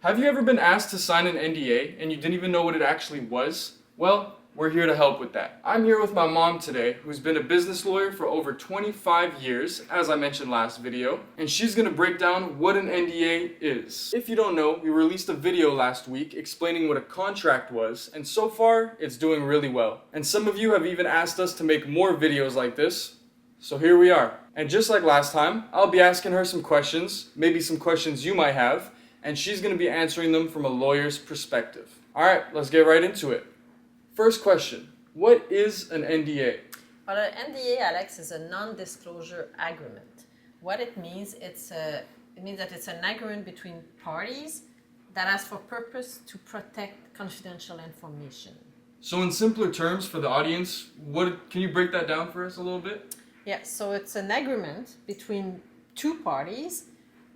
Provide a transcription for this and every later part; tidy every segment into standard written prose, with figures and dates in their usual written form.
Have you ever been asked to sign an NDA and you didn't even know what it actually was? Well, we're here to help with that. I'm here with my mom today, who's been a business lawyer for over 25 years, as I mentioned last video, and she's gonna break down what an NDA is. If you don't know, we released a video last week explaining what a contract was, and so far, it's doing really well. And some of you have even asked us to make more videos like this, so here we are. And just like last time, I'll be asking her some questions, maybe some questions you might have, and she's gonna be answering them from a lawyer's perspective. Alright, let's get right into it. First question, what is an NDA? Well, an NDA, Alex, is a non-disclosure agreement. What it means, it means that it's an agreement between parties that has for purpose to protect confidential information. So in simpler terms for the audience, can you break that down for us a little bit? Yeah, so it's an agreement between two parties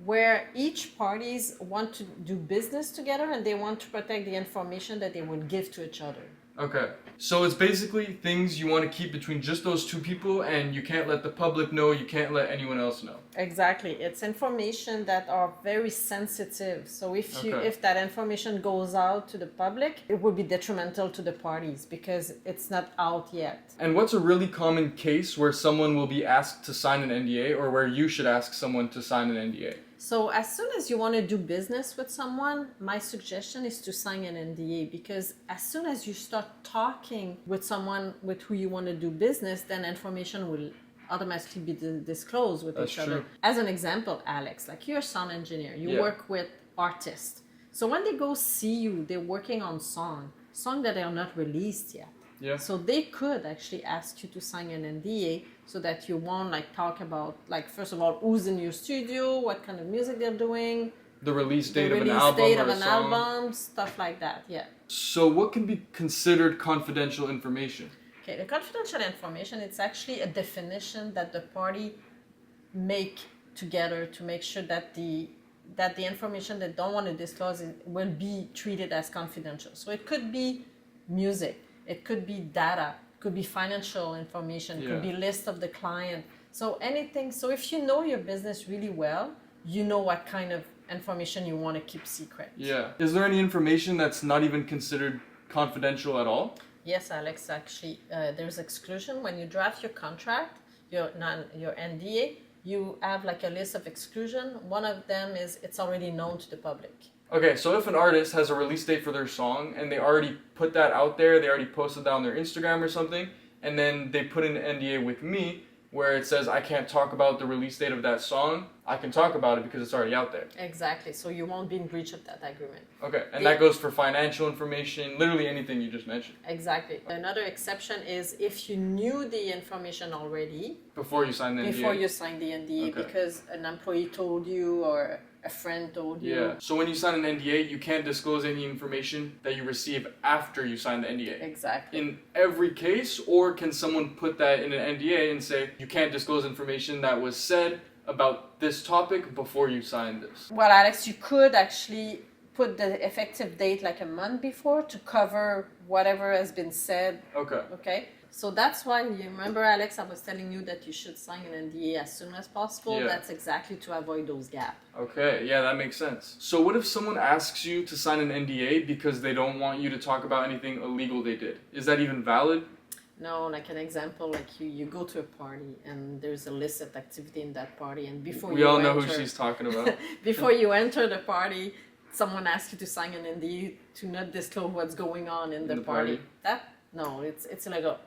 where each parties want to do business together and they want to protect the information that they would give to each other. Okay, so it's basically things you want to keep between just those two people and you can't let the public know, you can't let anyone else know. Exactly, it's information that are very sensitive. So if that information goes out to the public, it would be detrimental to the parties because it's not out yet. And what's a really common case where someone will be asked to sign an NDA or where you should ask someone to sign an NDA? So as soon as you want to do business with someone, my suggestion is to sign an NDA, because as soon as you start talking with someone with who you want to do business, then information will automatically be disclosed with each other. As an example, Alex, like you're a sound engineer, you work with artists. So when they go see you, they're working on songs that are not released yet. Yeah. So they could actually ask you to sign an NDA so that you won't talk about, first of all, who's in your studio, what kind of music they're doing, the release date of an album, stuff like that. Yeah. So what can be considered confidential information? Okay, the confidential information, it's actually a definition that the party make together to make sure that the information they don't want to disclose will be treated as confidential. So it could be music. It could be data, it could be financial information, it could be list of the client. So anything, so if you know your business really well, you know what kind of information you want to keep secret. Yeah. Is there any information that's not even considered confidential at all? Yes, Alex, actually, there's exclusion. When you draft your contract, your NDA, you have a list of exclusion. One of them is it's already known to the public. Okay, so if an artist has a release date for their song and they already put that out there, they already posted that on their Instagram or something, and then they put in an NDA with me where it says I can't talk about the release date of that song, I can talk about it because it's already out there. Exactly, so you won't be in breach of that agreement. Okay, and that goes for financial information, literally anything you just mentioned. Exactly. Another exception is if you knew the information already before you sign the NDA. Before you sign the NDA, because an employee told you or a friend told you. Yeah. So when you sign an NDA, you can't disclose any information that you receive after you sign the NDA. Exactly. In every case, or can someone put that in an NDA and say you can't disclose information that was said about this topic before you signed this? Well, Alex, you could actually put the effective date a month before to cover whatever has been said. Okay. Okay. So that's why, you remember, Alex, I was telling you that you should sign an NDA as soon as possible. Yeah. That's exactly to avoid those gaps. Okay, yeah, that makes sense. So what if someone asks you to sign an NDA because they don't want you to talk about anything illegal they did? Is that even valid? No, an example, you go to a party and there's a illicit activity in that party, and we all know who she's talking about. Before you enter the party, someone asks you to sign an NDA to not disclose what's going on in the party. It's illegal.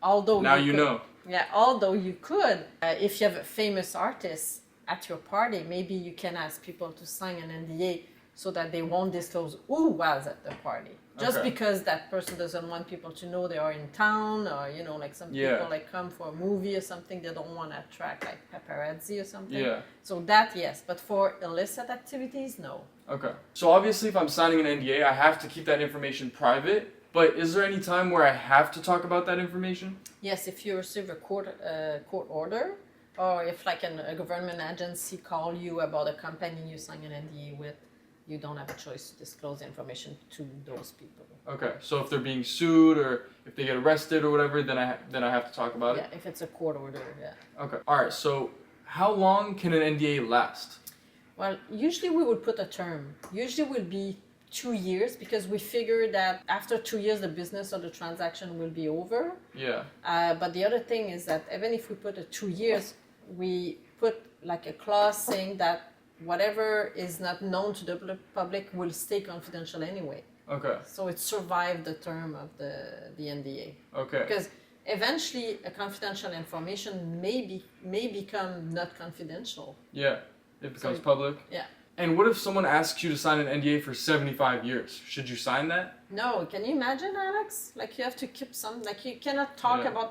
Although now you know. Yeah, although you could, if you have a famous artist at your party, maybe you can ask people to sign an NDA so that they won't disclose who was at the party. Just because that person doesn't want people to know they are in town, or some people come for a movie or something, they don't want to attract paparazzi or something. Yeah. So that, yes, but for illicit activities, no. Okay. So obviously if I'm signing an NDA, I have to keep that information private. But is there any time where I have to talk about that information? Yes, if you receive a court order, or if a government agency call you about a company you sign an NDA with, you don't have a choice to disclose information to those people. Okay, so if they're being sued or if they get arrested or whatever, then I have to talk about it? Yeah, if it's a court order, yeah. Okay, all right, so how long can an NDA last? Well, usually we would put a term. Usually will be 2 years because we figure that after 2 years the business or the transaction will be over. Yeah. But the other thing is that even if we put a 2 years, we put like a clause saying that whatever is not known to the public will stay confidential anyway. Okay. So it survived the term of the NDA. Okay. Because eventually a confidential information may become not confidential. Yeah. It becomes So, public. Yeah. And what if someone asks you to sign an NDA for 75 years? Should you sign that? No, can you imagine, Alex? Like you have to keep some, like you cannot talk Yeah. about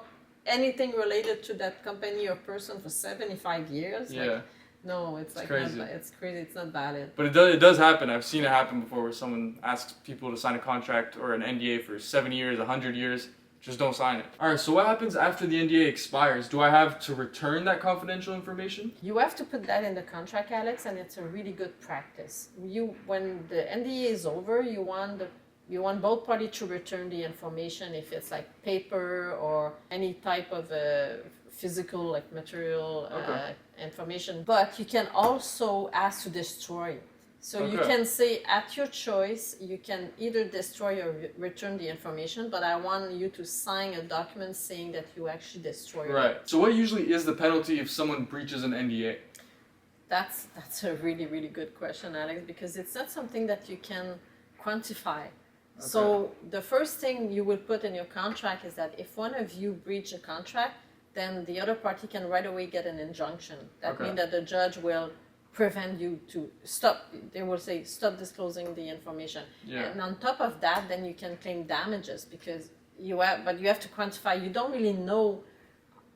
anything related to that company or person for 75 years. Yeah. Like, no, it's like crazy. Not, it's crazy. It's not valid. But it does happen. I've seen it happen before where someone asks people to sign a contract or an NDA for 7 years, 100 years. Just don't sign it. Alright, so what happens after the NDA expires? Do I have to return that confidential information? You have to put that in the contract, Alex, and it's a really good practice. When the NDA is over, you want both parties to return the information if it's like paper or any type of physical like material information. But you can also ask to destroy it. So you can say at your choice, you can either destroy or return the information, but I want you to sign a document saying that you actually destroy it. Right. So what usually is the penalty if someone breaches an NDA? That's a really, really good question, Alex, because it's not something that you can quantify. So the first thing you will put in your contract is that if one of you breach a contract, then the other party can right away get an injunction. That means that the judge will prevent you to stop. They will say stop disclosing the information. Yeah. And on top of that, then you can claim damages because you have to quantify. You don't really know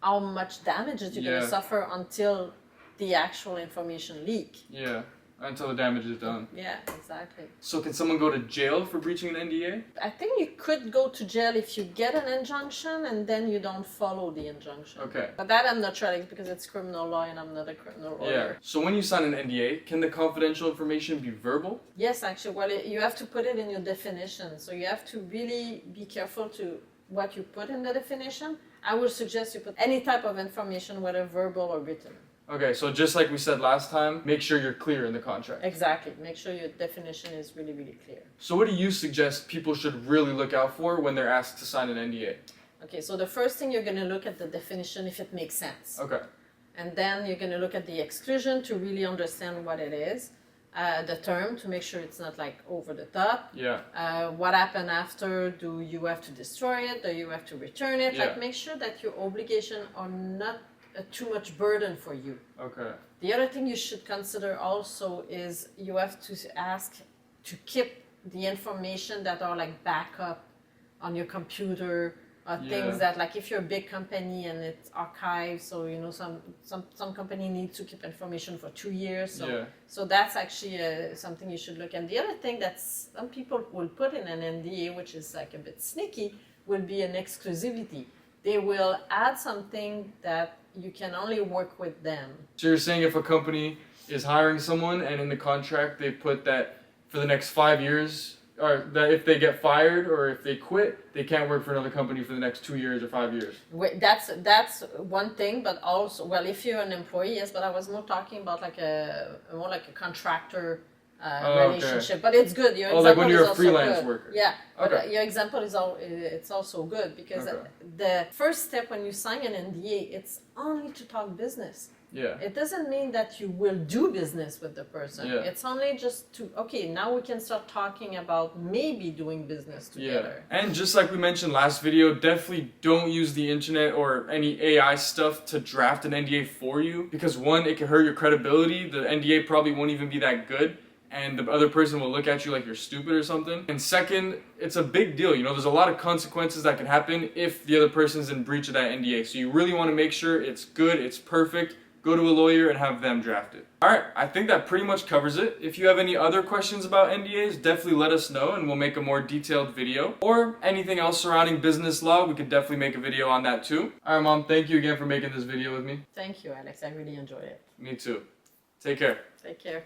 how much damages you're going to suffer until the actual information leak. Yeah. Until the damage is done. Yeah, exactly. So can someone go to jail for breaching an NDA? I think you could go to jail if you get an injunction and then you don't follow the injunction. Okay. But that I'm not sure because it's criminal law and I'm not a criminal lawyer. Yeah. So when you sign an NDA, can the confidential information be verbal? Yes, actually. Well, you have to put it in your definition. So you have to really be careful to what you put in the definition. I would suggest you put any type of information, whether verbal or written. Okay, so just like we said last time, make sure you're clear in the contract. Exactly. Make sure your definition is really, really clear. So what do you suggest people should really look out for when they're asked to sign an NDA? Okay, so the first thing you're going to look at the definition if it makes sense. Okay. And then you're going to look at the exclusion to really understand what it is. The term to make sure it's not like over the top. Yeah. What happened after? Do you have to destroy it? Do you have to return it? Yeah. Like make sure that your obligations are not too much burden for you. Okay. The other thing you should consider also is you have to ask to keep the information that are like backup on your computer. Things that like if you're a big company and it's archived, so you know some company needs to keep information for 2 years. So that's actually something you should look at. And the other thing that some people will put in an NDA, which is like a bit sneaky, will be an exclusivity. They will add something that you can only work with them. So you're saying if a company is hiring someone and in the contract they put that for the next 5 years, or that if they get fired or if they quit, they can't work for another company for the next 2 years or 5 years. That's one thing, but also, well, if you're an employee, yes, but I was more talking about like more like a contractor relationship. But it's good. Your example like when you're is a also freelance good. worker. Yeah, but your example is it's also good because the first step when you sign an NDA, it's only to talk business. Yeah. It doesn't mean that you will do business with the person. Yeah. It's only just to, okay, now we can start talking about maybe doing business together. Yeah. And just like we mentioned last video, definitely don't use the internet or any AI stuff to draft an NDA for you. Because one, it can hurt your credibility. The NDA probably won't even be that good. And the other person will look at you like you're stupid or something. And second, it's a big deal. You know, there's a lot of consequences that can happen if the other person's in breach of that NDA. So you really want to make sure it's good, it's perfect. Go to a lawyer and have them draft it. Alright, I think that pretty much covers it. If you have any other questions about NDAs, definitely let us know and we'll make a more detailed video. Or anything else surrounding business law, we could definitely make a video on that too. Alright Mom, thank you again for making this video with me. Thank you, Alex. I really enjoyed it. Me too. Take care. Take care.